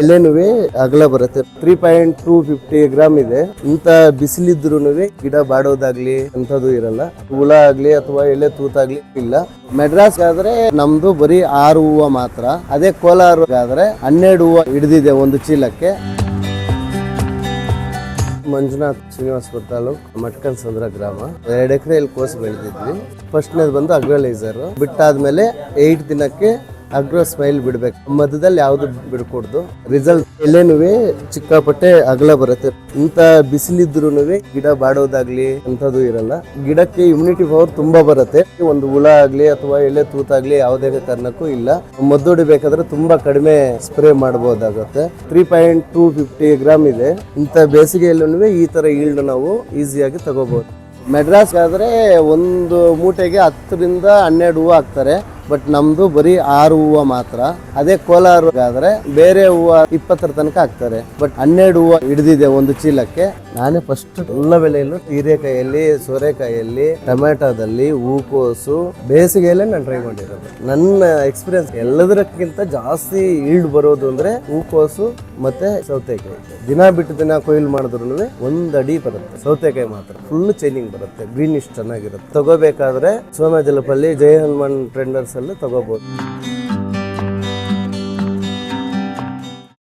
ಎಲೆನುವೆ ಅಗಲ ಬರುತ್ತೆ 3.250 ಗ್ರಾಮ್ ಇದೆ. ಇಂತ ಬಿಸಿಲಿದ್ರು ಗಿಡ ಬಾಡೋದಾಗ್ಲಿ ಅಂತದ್ದು ಇರಲ್ಲ. ಹುಳ ಆಗ್ಲಿ ಅಥವಾ ಎಲೆ ತೂತಾಗ್ಲಿ ಇಲ್ಲ. ಮೆಡ್ರಾಸ್ ಆದ್ರೆ ನಮ್ದು ಬರೀ 6 ಹೂವು ಮಾತ್ರ. ಅದೇ ಕೋಲಾರ ಆದ್ರೆ 12 ಹೂವು ಹಿಡಿದಿದೆ ಒಂದು ಚೀಲಕ್ಕೆ. ಮಂಜುನಾಥ್ ಶ್ರೀನಿವಾಸಪುರ ತಾಲೂಕ್ ಮಟ್ಕನ್ ಸಂದ್ರ ಗ್ರಾಮ. 2 ಎಕರೆಯಲ್ಲಿ ಕೋಸು ಬೆಳೆದಿದ್ವಿ. ಫಸ್ಟ್ನೇದು ಬಂದು ಅಗ್ರಲೈಸರ್ ಬಿಟ್ಟಾದ್ಮೇಲೆ 8 ದಿನಕ್ಕೆ ಅಗ್ರೋ ಸ್ಮೈಲ್ ಬಿಡ್ಬೇಕು. ಮಧ್ಯದಲ್ಲಿ ಯಾವ್ದು ಬಿಡ್ಕೊಡ್ದು. ರಿಸಲ್ಟ್ ಎಲೆನುವೆ ಚಿಕ್ಕಾಪಟ್ಟೆ ಅಗಲ ಬರುತ್ತೆ. ಇಂತ ಬಿಸಿಲಿದ್ರು ಗಿಡ ಬಾಡೋದಾಗ್ಲಿ ಅಂತದ್ದು ಇರಲ್ಲ. ಗಿಡಕ್ಕೆ ಇಮ್ಯುನಿಟಿ ಪವರ್ ತುಂಬಾ ಬರುತ್ತೆ. ಒಂದು ಹುಳ ಆಗ್ಲಿ ಅಥವಾ ಎಲೆ ತೂತಾಗ್ಲಿ ಯಾವುದೇ ಕಾರಣಕ್ಕೂ ಇಲ್ಲ. ಮದ್ದು ಹೊಡಿಬೇಕಾದ್ರೆ ತುಂಬಾ ಕಡಿಮೆ ಸ್ಪ್ರೇ ಮಾಡಬಹುದಾಗುತ್ತೆ. 3.250 ಗ್ರಾಮ್ ಇದೆ. ಇಂತ ಬೇಸಿಗೆಯಲ್ಲೂ ಈ ತರ ಈಲ್ಡ್ ನಾವು ಈಸಿಯಾಗಿ ತಗೋಬಹುದು. ಮೆಡ್ರಾಸ್ ಆದ್ರೆ ಒಂದು ಮೂಟೆಗೆ 10 ರಿಂದ 12 ಹೂವು ಹಾಕ್ತಾರೆ. ಬಟ್ ನಮ್ದು ಬರೀ 6 ಹೂವು ಮಾತ್ರ. ಅದೇ ಕೋಲಾರ ಆದ್ರೆ ಬೇರೆ ಹೂವು 20 ತನಕ ಹಾಕ್ತಾರೆ. ಬಟ್ 12 ಹೂವು ಹಿಡಿದಿದೆ ಒಂದು ಚೀಲಕ್ಕೆ. ನಾನೇ ಫಸ್ಟ್ ಎಲ್ಲ ಬೆಳೆಯಲ್ಲೂ ಹೀರೆಕಾಯಲ್ಲಿ, ಸೋರೆಕಾಯಲ್ಲಿ, ಟೊಮ್ಯಾಟೋದಲ್ಲಿ, ಹೂಕೋಸು ಬೇಸಿಗೆಯಲ್ಲೇ ನಾನು ಟ್ರೈ ಮಾಡಿರೋದು. ನನ್ನ ಎಕ್ಸ್ಪೀರಿಯನ್ಸ್ ಎಲ್ಲದಕ್ಕಿಂತ ಜಾಸ್ತಿ ಈಲ್ಡ್ ಬರೋದು ಅಂದ್ರೆ ಹೂಕೋಸು ಮತ್ತೆ ಸೌತೆಕಾಯಿ. ದಿನ ಬಿಟ್ಟು ದಿನ ಕೊಯ್ಲು ಮಾಡಿದ್ರು 1 ಅಡಿ ಬರುತ್ತೆ. ಸೌತೆಕಾಯಿ ಮಾತ್ರ ಫುಲ್ ಚೈನಿಂಗ್ ಬರುತ್ತೆ. ಗ್ರೀನಿಶ್ ಚೆನ್ನಾಗಿರುತ್ತೆ. ತಗೋಬೇಕಾದ್ರೆ ಸೋಮಜಲಪಲ್ಲಿ ಜಯ ಹನುಮಾನ್ ಟ್ರೆಂಡರ್ಸ್ ಅಲ್ಲಿ ತಗೋಬಹುದು.